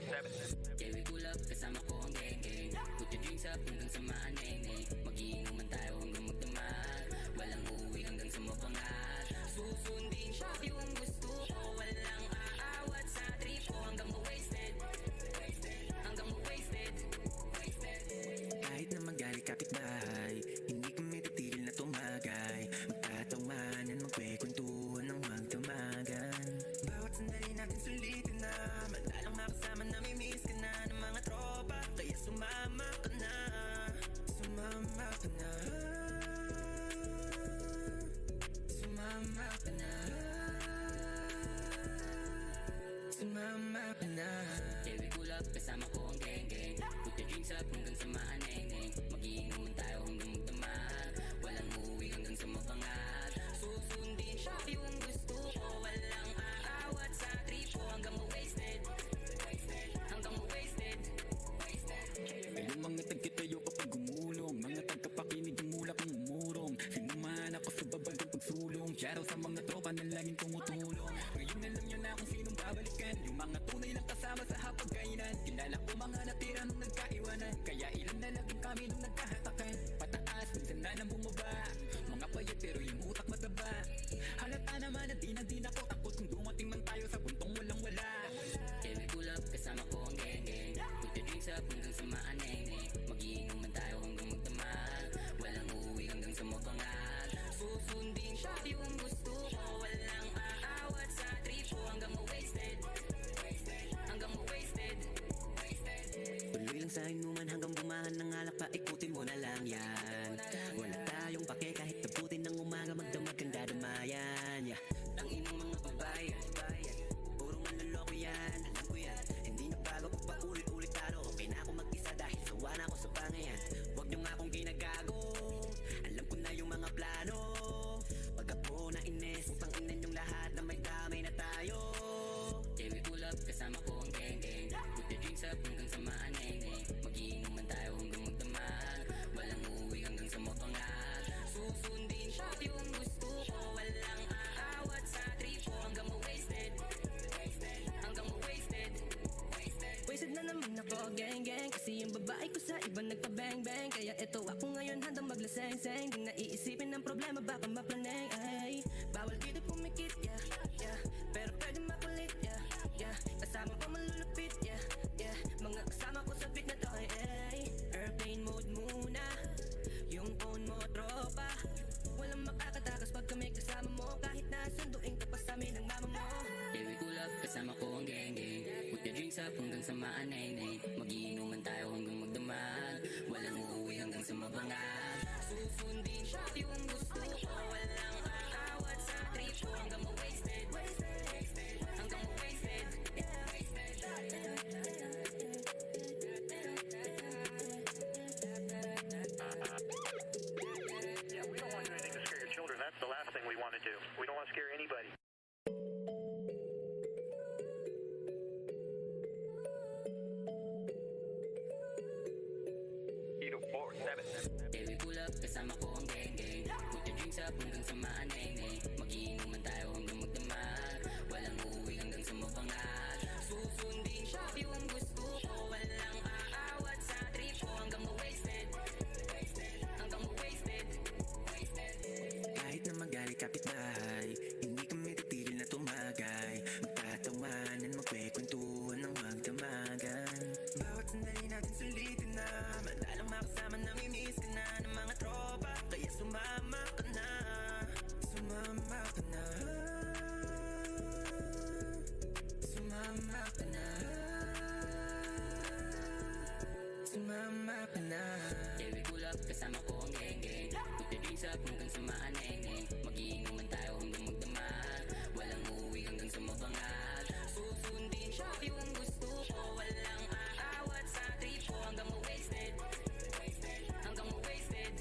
Yeah, we pull up, kasama ko ang geng-geng. Put your drinks up hanggang sa maaneng-eng. Magiinuman tayo hanggang magdamag. Walang uuwi hanggang sa mabangat. Susundin siya yung gusto ko. Walang aawat sa trip ko hanggang ma-wasted. Hanggang ma-wasted. Kahit na magalit kapitbahay, hindi kami titigil na tumagay. Magtatawanan, magkwekwentuhan ng magdamagan. Bawat sandali natin sulitin na madalang makasama na mimiss ka na ng mga tropa. Kaya sumama ka na, sumama ka na, sumama ka na, sumama ka na. Yeah, we pull up, kasama ko ang geng-geng. Put your drinks up hanggang sa maaneng-eng. Magiinuman tayo hanggang magdamag. Walang uuwi hanggang sa mabangat. Susundin siya yung gusto ko. Walang aawat sa trip ko hanggang ma-wasted. Hanggang ma-wasted. Kayong mga tagkitayo kapag gumulong, mga tagkapakinig umulak ng umurong. Sinuman ako sa babag ng pagsulong. Shoutout sa mga tropa na laging tumutulong. Ngayon alam nyo na kung sinong babalikan. Yung mga tunay lang kasama sa hapagkainan. Kilala ko mga natira nung nagkaiwanan. Kaya ilan na laging kami nung nagkahatakan. Pataas, minsan na nang bumaba. Mga payat pero yung utak mataba. Halata naman na di na ako takot kung dumating man tayo sa puntong walang wala. Yeah, we pull up, kasama ko ang geng-geng. Put your drinks up hanggang sa maaneng-eng. Magiinuman tayo hanggang magdamag. Walang uuwi hanggang sa mabangat. Susundin siya yung gusto ko. Walang aawat sa trip ko hanggang ma-wasted. Hanggang ma-wasted. Tuloy lang sa inuman hanggang bumahan ng alak pa, ikutin mo na lang yan. Wala tayong pake kahit taputin ng umaga, magdamag kang dadamayan. Yeah. Tanginang mga babae, Puro manloloko yan, alam ko yan. Hindi na bago kung paulit-ulit talo. Okay na ako mag-isa dahil sawa na ako sa pangayan. Huwag nyo nga akong ginagago, alam ko na yung mga plano. Pag ako na ines, utang inan yung lahat na may damay na tayo. yeah, we pull up, kasama ko ang geng-geng. Put your drinks up hanggang sa maaneng-eng. Magiinuman tayo hanggang magdamag. Walang uuwi hanggang sa mabangat. Susundin siya yung gusto ko. Walang aawat sa trip ko hanggang ma-wasted. Hanggang ma-wasted. Wasted na naman ako, gang-gang. Kasi yung babae ko sa iba nagpa-bang-bang. Kaya eto ako ngayon handang maglaseng-seng. Di na iisipin ng problema, baka maplaneng. Ay, bawal dito pumikit, yeah, yeah. Pero pwede makulit, yeah, yeah. Kasama ko malulupit, yeah, yeah. Mga kasama ko sa beat na to, ay. Airplane mode muna. Yung phone mo, tropa. Walang makakatakas pag kami kasama mo. Kahit na sunduin ka pa sa amin ng mama mo. Yeah, we pull up, kasama ko ang geng-geng. Put your drinks up hanggang sa maaneng-eng. Magiinuman tayo hanggang magdamag. Walang uuwi hanggang sa mabangat. Susundin siya yung gusto ko. Walang aawat sa trip ko hanggang ma-wasted. Hanggang ma-wasted. Yeah, we don't want to do anything to scare your children. That's the last thing we want to do. We don't want to scare anybody. Yeah, we pull up, kasama ko ang geng-geng. Put your drinks up hanggang sa maaneng-eng. Magiinuman tayo hanggang magdamag. Walang uuwi hanggang sa mabangat. Susundin siya yung gusto ko. Walang aawat sa trip ko hanggang ma-wasted. Hanggang ma-wasted. Kahit na magalit kapitbahay, hindi kami titigil na tumagay. Magtatawanan, magkwekwentuhan ng magdamagan. Bawat sandali natin sulitin na madalang makasama na mimiss ka na ng mga tropa. Kaya sumama ka na, sumama ka na, sumama ka na, sumama ka na. Yeah, we pull up, kasama ko ang geng-geng. Put your drinks up hanggang sa maaneng-eng. Magiinuman tayo hanggang magdamag. Walang uuwi hanggang sa mabangat. Susundin siya yung gusto ko. Walang aawat sa trip ko hanggang ma-wasted. Hanggang ma-wasted.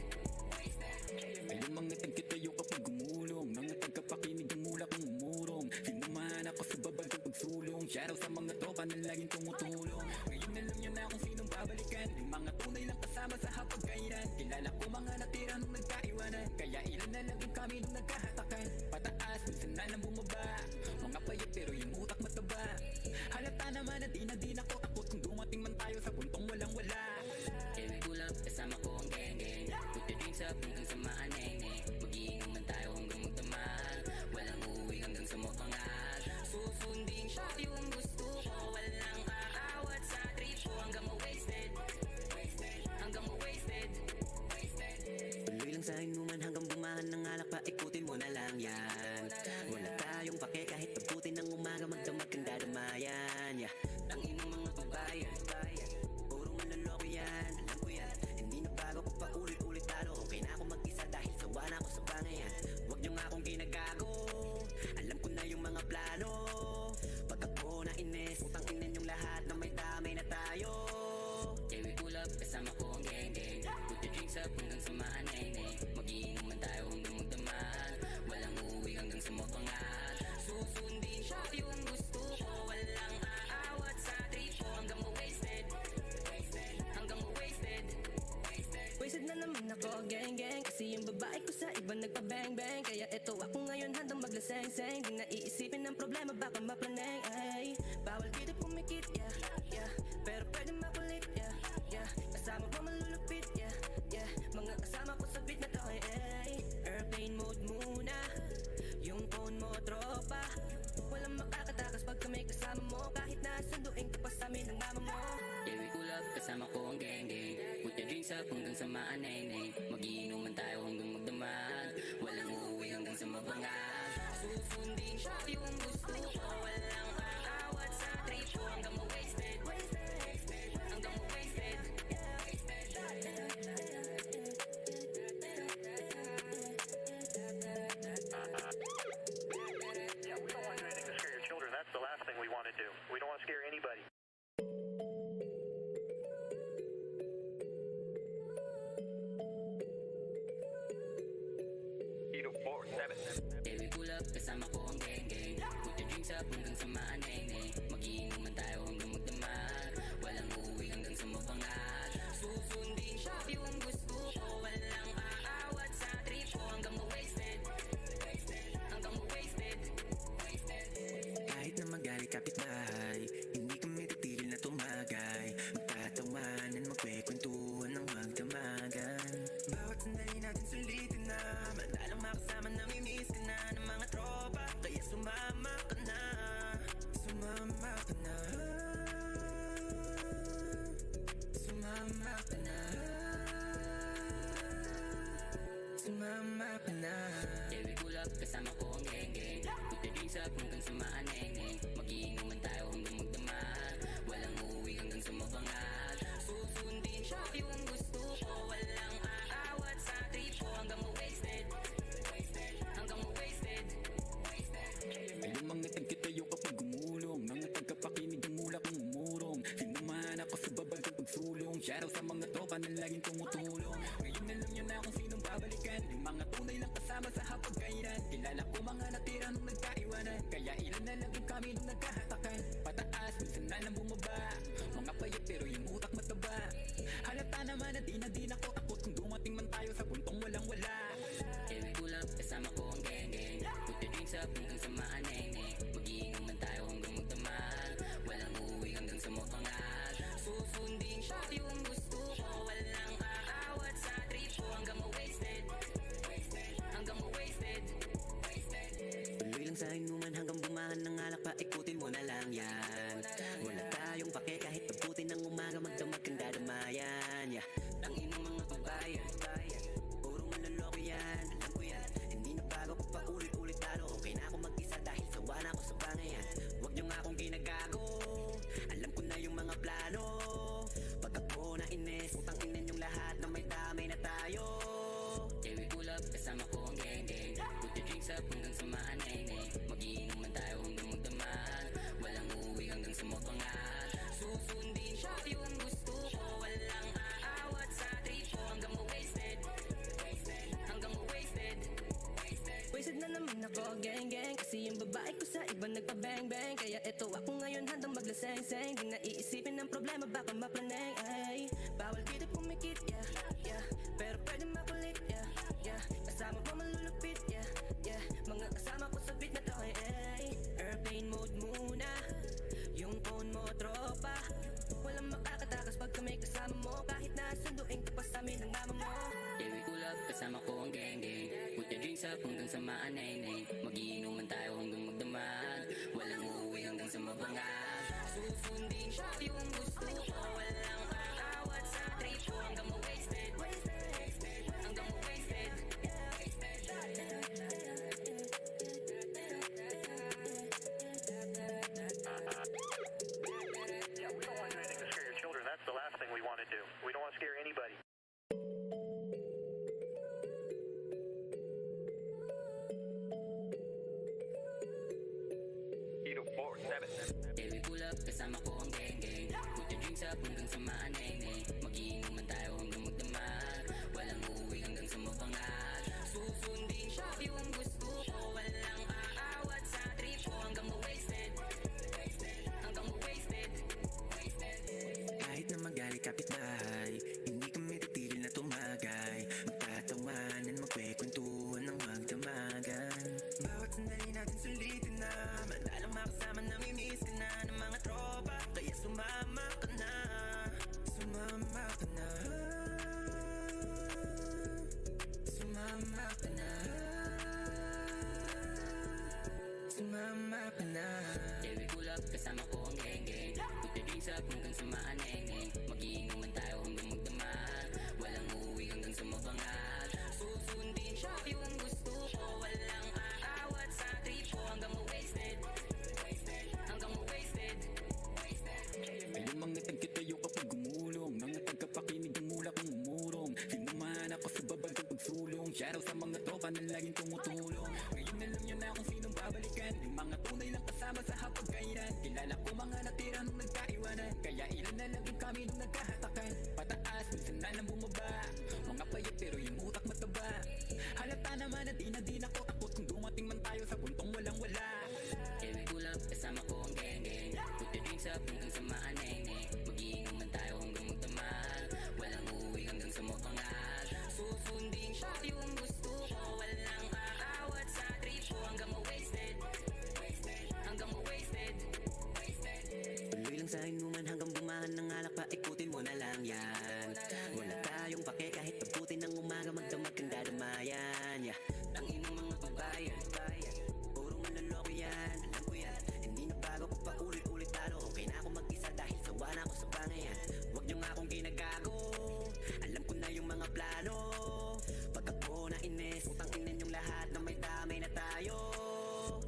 Kayong mga tagkitayo kapag gumulong, mga tagkapakinig umulak ng umurong. Sinuman ako sa babag ng pagsulong. Shoutout sa mga tropa na laging tumutulong. Ngayon alam nyo na kung sinong babalikan. Yung mga tunay lang kasama sa hapagkainan. Kilala ko mga natira nung nagkaiwanan. Kaya ilan na laging kami nung nagkahatakan. Pataas, minsan na nang bumaba. Mga payat pero yung utak mataba. Halata naman na di na ako takot inis. Putang ina yung lahat na may damay na tayo. Yeah, we pull up, kasama ko ang gang-gang. Put the drinks up hanggang sa maanay-nay. Magiinuman tayo hanggang magdamag. Walang uuwi hanggang sa mapangat. Susundin ko yung gusto ko. Walang aawat sa trip ko. Hanggang ma-wasted. Hanggang ma-wasted. Wasted na naman ako, gang-gang. Kasi yung babae ko sa iba nagpa-bang-bang. Kaya eto ako ngayon handang maglaseng-seng. Di na iisipin ng problema, baka maplaneng. Ay, bawal dito pumikit, yeah, yeah. Pero pwede makulit, yeah, yeah. Kasama ko malulupit, yeah, yeah. Mga kasama ko sa beat na to, ay. Airplane mode muna. Yung phone mo, tropa. Walang makakatakas pag kami kasama mo. Kahit na sunduin ka pa sa amin ng mama mo. Yeah, we pull up, kasama ko ang gang-gang. Put the drinks up hanggang sa maanay-nay. Magiinuman tayo hanggang magdamag. Walang uuwi hanggang sa mabangat. Susundin ko yung gusto ko. Walang aawat sa trip ko. Hanggang ma-wasted. Hanggang ma-wasted. Yeah, we don't want to do anything to scare your children. That's the last thing we want to do. We don't want to scare anybody. Yeah, we pull up, kasama ko ang gang-gang. Put the drinks up hanggang sa maanay-nay. Magiinuman tayo hanggang magdamag. Walang uuwi hanggang sa mapangat. Susundin ko yung gusto ko. Walang aawat sa trip ko. Hanggang ma-wasted. Hanggang ma-wasted. Kahit na magalit kapitbahay, hindi kami titigil na tumagay. Magtatawanan, magkwekwentuhan ng magdamagan. Bawat sandali natin sulitin na. Madalang makasama na mimiss ka na ng mga tropa. Kaya sumama ka na. Sumama ka na. Sumama ka na. Sumama ka na. Yeah, we pull up, kasama ko ang gang-gang. Put the drinks up hanggang sa maanay-nay. Magiinuman tayo hanggang magdamag. Walang uuwi hanggang sa mabangat. Susundin ko yung gusto ko. Walang aawat sa trip ko. Hanggang ma-wasted. Hanggang ma-wasted. Ayun mga tagkitayo kapag gumulong. Mga tagapakinig umula kung umurong. Sinuman ako sa babagang pagsulong. Shoutout sa mga tropa na laging tumutulong. Ngayon alam nyo na kung sinong babalikan. Yung mga tunay lang kasama sa hapagkainan. Kilala ko mga natira nung nagkaiwanan. Kaya ilan na lang yung kami nung nagkahatakan. Pataas, minsan na lang bumaba. Mga payat pero yung utak mataba. Halata naman na di na ako takot. Kung dumating man tayo sa puntong walang wala. Yeah, we pull up, kasama ko ang gang-gang. Put the drinks up hanggang sa maanay-nay. Magiinuman tayo hanggang magdamag. Walang uuwi hanggang sa mapangat. Susundin ko yung gusto ko. Walang aawat sa trip ko. Hanggang ma-wasted. Hanggang ma-wasted. Tuloy lang sa inuman hanggang bumahan ng alak pa. Ikutin mo na lang yan. Wala tayong pake kahit pabutin ng umaga. Magdamag kang dadamayan, yeah. Ang inang mga babayan, puro manloloko yan. Alam ko yan, hindi na bago pa paulit-ulit talo. Okay na ako mag-isa dahil sawa na ako sa bangayan. Huwag niyo nga akong ginagago. Alam ko na yung mga plano. Pag ako na inis, putang ina yung lahat na may damay na tayo. Yeah, we pull up, kasama ko ang gang-gang. Put the drinks up hanggang sa maanay-nay. Magiinuman tayo hanggang magdamag. Walang uuwi hanggang sa mapangat. Susundin ko yung gusto ko. Walang aawat sa trip ko. Hanggang ma-wasted. Hanggang ma-wasted. Wasted na naman ako, gang-gang. Kasi yung babae ko sa iba nagpa-bang-bang. Kaya eto ako ngayon handang maglaseng-seng. Di na iisipin ng problema, baka maplaneng. Ay, bawal dito pumikit, yeah, yeah. Pero pwede makulit, yeah, yeah. Kasama ko malulupit, yeah, yeah. Mga kasama ko sa beat na to, ay. Airplane mode muna. Yung phone mo, tropa. Walang makakatakas pag kami kasama mo. Kahit na sunduin ka pa sa amin ng mama mo. Yeah, we pull up, kasama ko ang gang-gang. Put the drinks up hanggang sa maanay-nay. Magiinuman tayo hanggang magdamag. Walang uuwi hanggang sa mabangat. Susundin ko yung gusto ko. Walang aawat sa trip ko. Hanggang ma-wasted. Hanggang ma-wasted. Yeah, we don't want to do anything to scare your children. That's the last thing we want to do. We don't want to scare anybody. Yeah, we pull up, up hanggang sa maanay. Magiinuman tayo hanggang magdamag. Walang uuwi hanggang sa mabangat. Susundin siya yung gusto ko. Walang aawat sa trip ko hanggang ma-wasted. Hanggang ma-wasted. Kahit na magalit kapitbahay, hindi kami titigil na tumagay. Magtatawanan, magkwekwentuhan ng magdamagan. Bawat sandali natin sulitin na madalang makasama na mimiss ka na ng mga tropa. Kaya sumama ka na, sumama ka na, sumama ka na, sumama ka na. Yeah, we pull up, kasama ko ang geng-geng. Put the drinks up hanggang sa maanay. Magiinuman tayo hanggang magdamag. Walang uuwi hanggang sa mabangat. Susundin siya yung gusto ko. Walang aawat sa trip ko hanggang ma-wasted. Hanggang ma-wasted. Ayun mga tagkitayo kapag gumulong, mga tagkapakinig ang mula kong umurong. Sinuman ako sa babagang pagsulong. Shoutout sa mga tropa na laging tumutulong. Ngayon alam nyo na kung sinong babalikan. Yung mga tunay lang kasama sa hapagkainan. Kilala ko mga natira nung nagkaiwanan. Kaya ilan na lang yung kami nung nagkahatakan. Pataas, minsan na lang bumaba. Mga payat pero yung utak mataba. Halata naman na di na ako takot kung dumating man tayo sa puntong walang wala. Yeah, we pull up, kasama ko ang geng-geng. Put the drinks up hanggang sa maanay. Magiinuman tayo hanggang magdamag. Walang uuwi hanggang sa mabangat. Susundin siya yung gusto ko. Walang aawat sa trip ko hanggang ma-wasted. Hanggang ma-wasted. Tuloy lang sa inuman hanggang bumahan ng alak pa, ikutin mo na lang yan. Wala tayong pake kahit pabuti ng umaga, magdamag kang dadamayan. Yeah. Ang inang mga babayan. Puro manloloko yan, alam ko yan. Hindi na bago ko pa ulit-ulit talo. Okay na ako mag-isa dahil sawa na ako sa bangayan. Huwag niyo nga akong ginagago, alam ko na yung mga plano. Pag ako na ines, utang inin yung lahat na may damay na tayo.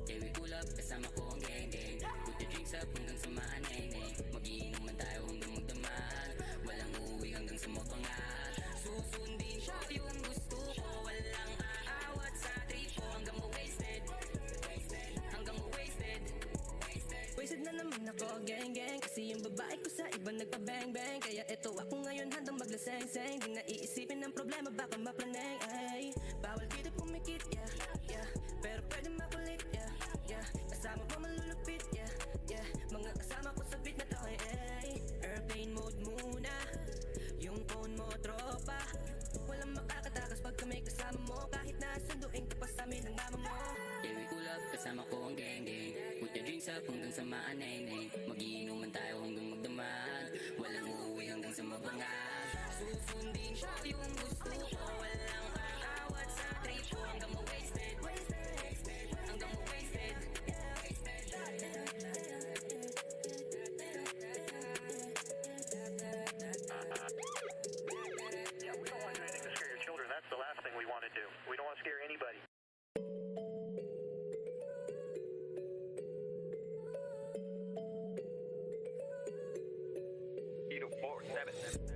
Yeah, we pull up, kasama ko ang geng-geng. Put the drinks up hanggang sa maanay. Magiinuman tayo hanggang magdamag. Walang uuwi hanggang sa mabangat. Susundin siya yung gusto ko. Walang aawat sa trip ko hanggang ma-wasted. Hanggang ma-wasted. Wasted na naman ako, gang gang. Kasi yung babae ko sa iba nagpa-bang bang. Kaya eto ako ngayon handang maglaseng-seng. Di na iisipin ng problema baka maplaneng. Ay, bawal dito pumikit, yeah, yeah. Pero pwede makulit, yeah, yeah. Kasama mo malulupit, yeah, yeah. Mga kasama ko sa beat na to, ay. Airplane mode muna. Yung phone mo, tropa. Walang makakatakas pag kami kasama mo. Kahit na sunduin ka pa sa amin ng mama mo. Yeah, we pull up, kasama ko ang geng-geng. Put the drinks up hanggang sa maanay. Magiinuman tayo hanggang magdamag. Walang uuwi hanggang sa mabangat. Susundin siya yung gusto ko. Walang aawat sa trip ko hanggang ma-wasted. Hanggang ma-wasted. Yeah, we don't want to do anything to scare your children. That's the last thing we want to do. We don't want to scare anybody.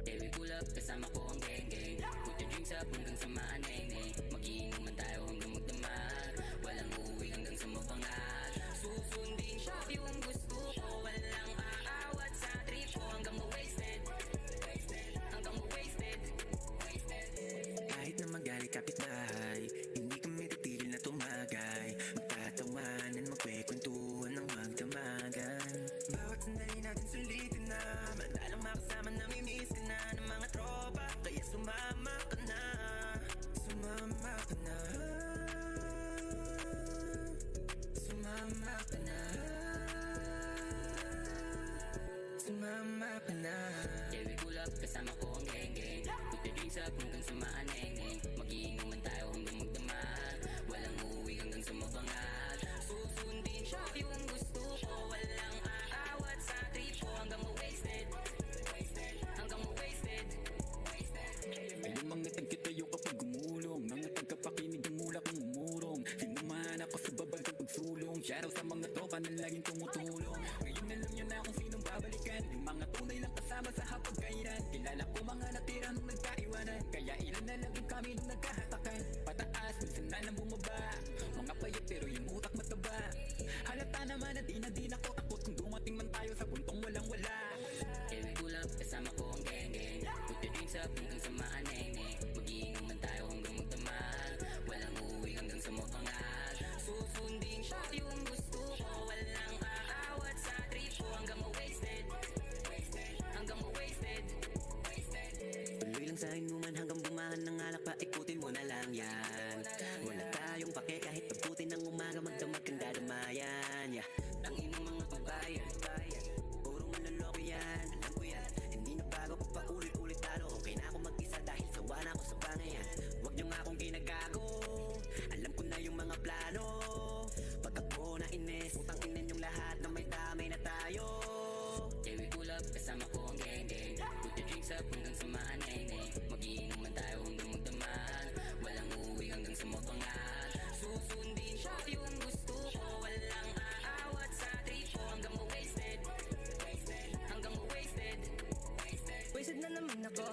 Yeah, we pull up, kasama ko ang geng-geng. Put the drinks up hanggang sa maanay. Magiinuman tayo hanggang magdamag. Walang uuwi hanggang sa mabangat. Susundin siya yung gusto ko. Walang aawat sa trip ko hanggang ma-wasted. Hanggang ma-wasted. Kahit na magalit kapitbahay, hindi kami titigil na tumagay. Magtatawanan, magkwekwentuhan ng magdamagan. Bawat sandali natin sulitin na madalang makasama na mimiss ka na ng mga tropa. Kaya sumama ka na, sumama ka na, sumama ka na, sumama ka na. Yeah, we pull up, kasama ko ang geng-geng. Put the drinks up hanggang sa maanay. Magiinuman tayo hanggang magdamag. Walang uuwi hanggang sa mabangat. Susundin siya yung gusto ko. Walang aawat sa trip ko hanggang ma-wasted. Hanggang ma-wasted. Ayun mga tagkitayo kapag gumulong, mga tagkapakinig ang mula kong umurong. Sinuman ako sa babagang pagsulong. Shoutout sa mga tropa na laging tumutulong. Ngayon alam nyo na kung sinong babalikan. Yung mga tunay lang kasama sa hapagkainan. Kilala ko mga natira nung nagkaiwanan. Kaya ilan na lang yung kami nung nagkahatakan. Pataas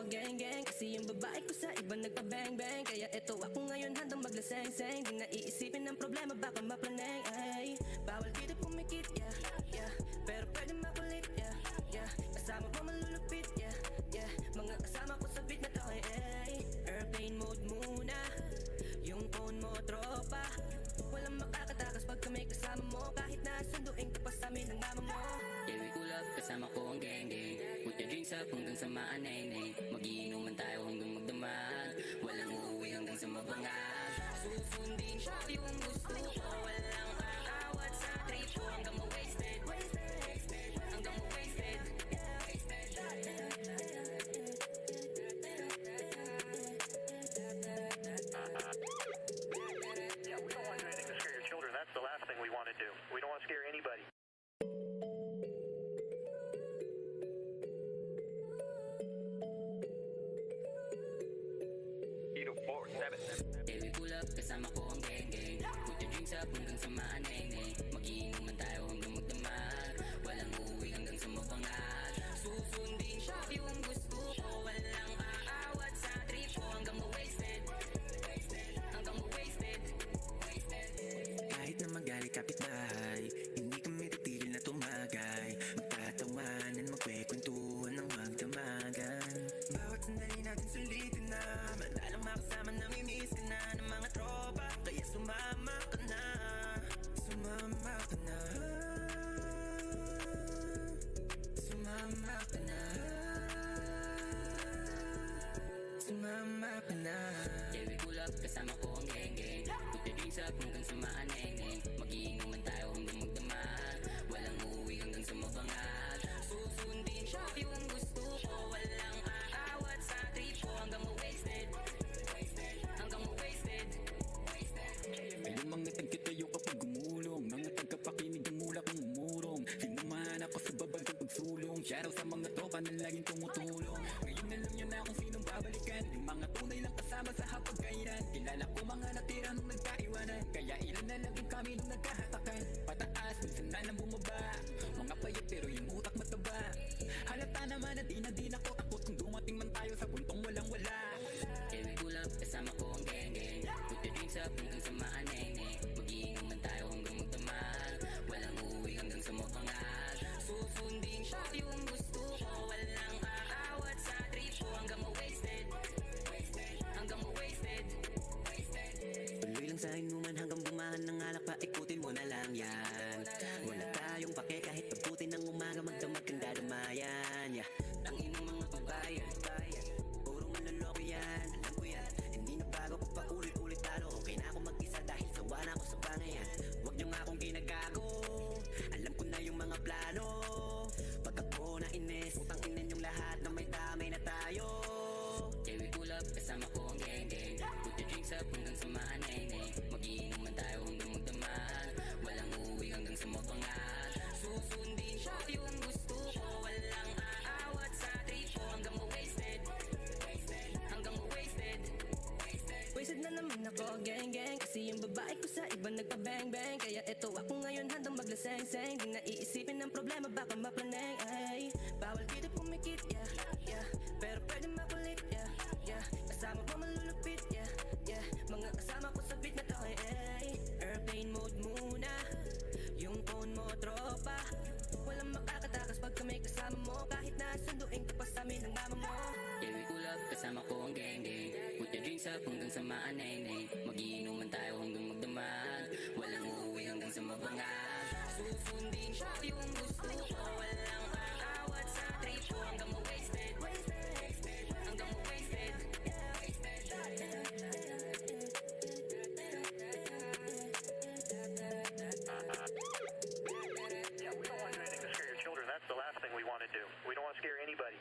gang gang kasi yung babae ko sa iba nagpa-bang bang. Kaya eto ako ngayon handang maglaseng-seng. Di na iisipin ng problema baka maplaneng. Ay, bawal dito pumikit, yeah, yeah. Pero pwede makulit, yeah, yeah. Kasama mo malulupit, yeah, yeah. Mga kasama ko sa beat na to, ay. Airplane mode muna, yung phone mo tropa. Walang makakatakas pag kami kasama mo. Kahit na sunduin ka pa sa amin ng mama mo. Yeah, we cool up, kasama ko ang gang gang. Put your drinks up hanggang sa maanay-nay. Magiinuman tayo hanggang magdamag. Walang uuwi hanggang sa mabangal. Susundin ko yung gusto ko. Walang aawat sa trip ko. Hanggang ma-wasted, hanggang ma-wasted. Yeah, we don't want to do anything to scare your children. That's the last thing we want to do. We don't want to scare anybody. Yeah, we pull up, kasama ko ang gang gang. Put your drinks up hanggang sa maanay-nay. Magiinuman tayo hanggang magdamag. Walang uuwi hanggang sa mabangal. Susundin ko yung gusto ko. Walang aawat sa trip ko. Hanggang ma-wasted, hanggang ma-wasted. Kahit na magalit kapitbahay, hindi kami titigil na tumagay. Magtatawanan, magkwekwentuhan ng magdamagan. Bawat sandali natin sulitin na madalang makasama na mimiss ka na ng mga tropa. Kaya sumama ka na, sumama ka na, sumama ka na, sumama ka na. Yeah, we pull up, kasama ko ang gang gang. Put your drinks up hanggang sa maanay-nay. Magiinuman tayo hanggang magdamag. Walang uuwi hanggang sa mabangal. Susundin ko yung gusto ko. Walang aawat sa trip ko. Hanggang ma-wasted, hanggang ma-wasted. Ay yung mga tagkitayo kapag gumulong. Mga tagapakinig ang mula kong umurong. Sinamahan ako sa babag ng pagsulong. Shoutout sa mga tropa na laging tumutulong. Ngayon alam nyo na kung sinong babalikan. Yung mga tunay lang kasama sa hapagkainan. Kilala ko mga natira nung nagkaiwanan. Kaya ilan na lang yung kami nung nagkahatakan. Pataas, minsan na lang bumaba. Mga payat pero yung utak mataba. Halata naman na di na ko takot. Kung dumating man tayo sa puntong walang wala. Yeah, we pull up, kasama ko ang gang gang. Put your drinks up hanggang sa maanay-nay. Magiinuman tayo hanggang magdamag. Walang uuwi hanggang sa mabangal. Susundin ko yung gusto ko. Walang aawat sa trip ko. Hanggang ma-wasted, hanggang ma-wasted. Tuloy lang sa inuman hanggang bumahan ng alak pa, ikutin mo na lang yan. Wala tayong pake kahit pabuti ng umaga, magdamag kang dadamayan. Yeah. Ang inong mga babayan, puro manloloko yan, alam ko yan. Hindi na bago pa paulit-ulit talo. Okay na ako mag-isa dahil sawa na ako sa bangayan. Huwag niyo nga akong ginagago, alam ko na yung mga plano. Pag ako na ines, utang inin yung lahat na may damay na tayo. Yeah, we pull up, kasama ko ang gang gang. Put your drinks up hanggang sa maanay-nay. Magiinuman tayo hanggang magdamag. Walang uuwi hanggang sa mabangal. Susundin ko yung gusto ko. Walang aawat sa trip ko. Hanggang ma-wasted, hanggang ma-wasted. Wasted na naman ako, gang gang kasi yung babae ko sa iba nagpa-bang bang. Kaya eto ako ngayon handang maglaseng-seng. Di na iisipin ng problema baka maplaneng. Ay, bawal dito pumikit, yeah, yeah. Pero pwede makulit, yeah, yeah. Kasama mo malulupit, yeah, yeah. Mga kasama ko sa beat na to, ay. Airplane mode muna, yung phone mo tropa. Walang makakatakas pag kami kasama mo. Kahit na sunduin ka pa sa amin ng mama mo. Yeah, we pull up, kasama ko ang gang gang. Put your drinks up hanggang sa maanay-nay. Magiinuman tayo hanggang magdamag. Walang uuwi hanggang sa mabangal. Susundin ko yung gusto ko. Walang aawat sa trip ko. Hanggang ma-wasted, hanggang ma-wasted. Yeah, we don't want to do anything to scare your children. That's the last thing we want to do. We don't want to scare anybody.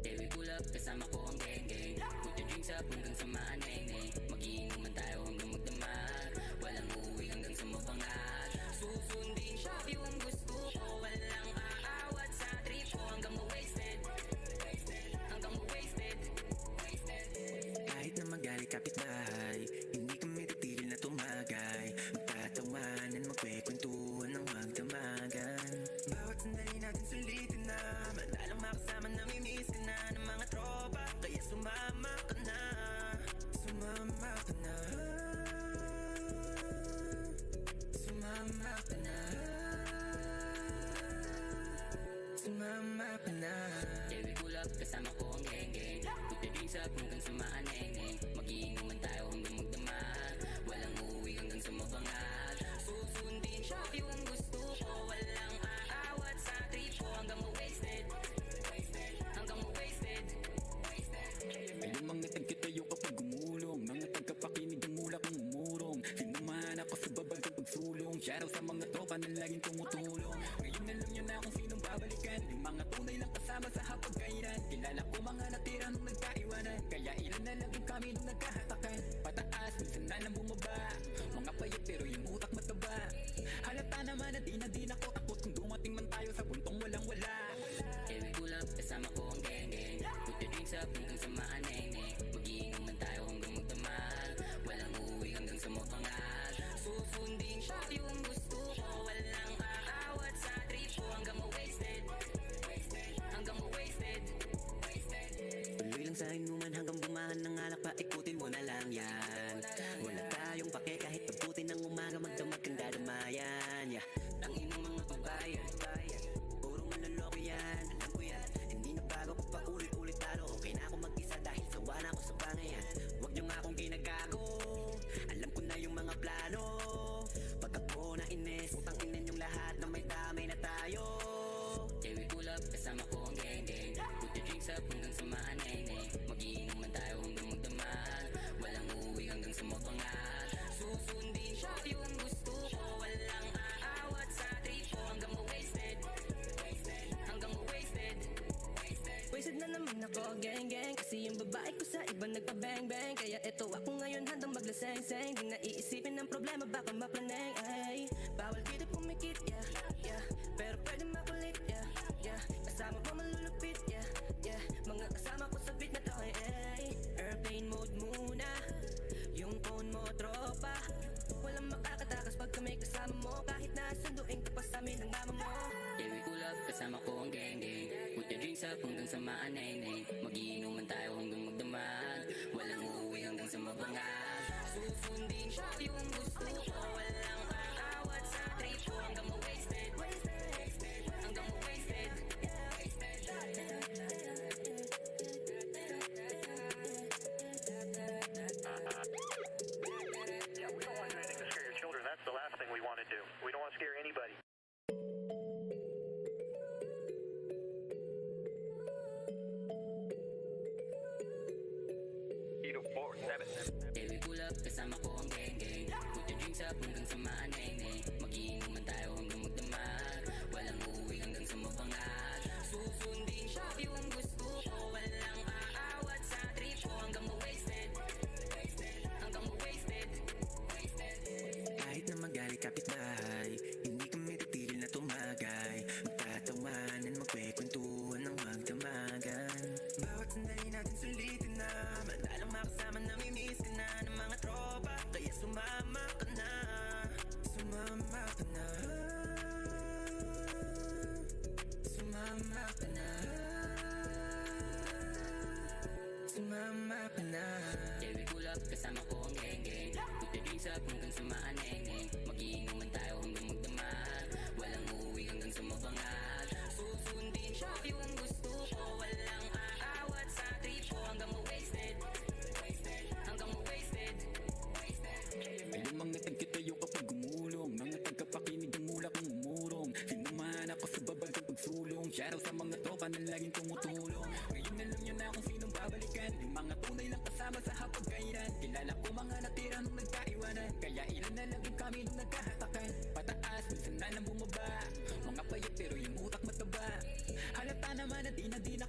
Yeah, we pull up, kasama ko ang gang gang. Put your drinks up hanggang sa maanay-nay. Magiinuman tayo hanggang magdamag. Walang uuwi hanggang sa mabangal. Susundin ko yung gusto ko. Walang aawat sa trip ko. Hanggang ma-wasted, hanggang ma-wasted. Kahit na magalit kapitbahay, hindi kami Shoutout sa mga tropa na laging tumutulong. Ngayon alam nyo na kung sinong babalikan. Yung mga tunay lang kasama sa hapagkainan. Kilala ko mga natira nung nagkaiwanan. Kaya ilan na lang yung kami nung nagkahatakan. Pataas, minsan na lang bumaba. Mga payat pero yung utak mataba. Halata naman na di na ko takot kung dumating man tayo sa puntong walang wala. Yeah, we pull up, kasama ko ang gang-gang. Put the drinks up hanggang sa maaneng-neng. Magiinom man tayo hanggang magdamag. Walang uuwi hanggang sa mapangal. Susundin ko yung gusto ko. Walang aawat sa trip ko hanggang ma-wasted. Hanggang ma-wasted. Tuloy lang sa inuman hanggang bumahan ng alak pa, ikutin mo na lang yan. Wala tayong pake kahit pagputin ng umaga, magdamag kang dadamayan. Yeah. Ang inang mga babayan, puro manloloko yan, alam ko yan. Hindi na bago pa paulit-ulit talo. Okay na ako mag-isa dahil sawa na ako sa bangayan. Huwag nyo nga akong ginagago, alam ko na yung mga plano. Pag ako na ines, utang inin yung lahat na may damay na tayo. Yeah, we pull up, kasama ko ang gang-gang. Put the drinks up hanggang sa maaneng-neng. Magiinom man tayo hanggang magdamag. Walang uuwi hanggang sa mapangal. Susundin ko yung gusto ko. Walang aawat sa trip ko hanggang ma-wasted. Hanggang ma-wasted. Wasted na naman ako, gang gang. Kasi yung babae ko sa iba nagpa-bang bang. Kaya eto ako ngayon handang maglaseng-seng. Di na iisipin ng problema baka maplaneng. Ay, bawal dito pumikit, yeah, yeah. Pero pwede makulit, yeah, yeah. Kasama mo malulupit, yeah, yeah. Mga kasama ko sa beat na to, ay. Airplane mode muna. Yung phone mo, tropa. Walang makakatakas pag kami kasama mo. Kahit na sunduin ka pa sa amin ang mama mo. Yeah, we pull up, kasama ko ang gang-gang. Put the drinks up hanggang sa maaneng-neng. Magiinom man tayo hanggang magdamag. Walang uuwi hanggang sa mabangal. Susundin ko yung gusto ko. Walang aawat sa trip ko hanggang ma-wasted. Hanggang ma-wasted. Yeah, we don't want to do anything to scare your children. That's the last thing we want to do. We don't want to scare anybody. Yeah, we pull up, kasama ko ang gang-gang. Put the drinks up hanggang sa maaneng-neng. Magiinom man tayo hanggang magdamag. Walang uuwi hanggang sa mapangal. Susundin ko yung gusto ko. Walang aawat sa trip ko hanggang ma-wasted. Hanggang ma-wasted. Kahit na magalit kapitbahay, hindi kami titigil na tumagay. Magtatawanan, magkwekwentuhan ng magdamagan. Bawat sandali natin sulitin na madalang makasama na mimiss ka na ng mga tropa. Kaya sumama ka na, sumama ka na, sumama ka na, sumama ka na. Yeah, we pull up, kasama ko ang gang-gang. Put the drinks up hanggang sa maaneng-neng. Magiinom man tayo hanggang magdamag. Walang uuwi hanggang sa mabangal. Susundin ko yung gusto ko. Walang aawat sa trip ko hanggang ma-wasted. Hanggang ma-wasted. Ayun mga tagkitayo kapag gumulong. Mga tagkapakinig ang mula kong umurong. Sinumahan ako sa babagang pagsulong. Shoutout sa mga tropa na laging tumutulong. Ngayon alam nyo na kung sinong babalikan. Yung mga tunay lang kasama sa hapagkainan. Kilala ko mga natira nung nagkaiwanan. Kaya ilan na lang yung kami nung nagkahatakan. Pataas, minsan na lang bumaba. Mga payat pero yung utak mataba. Halata naman na di na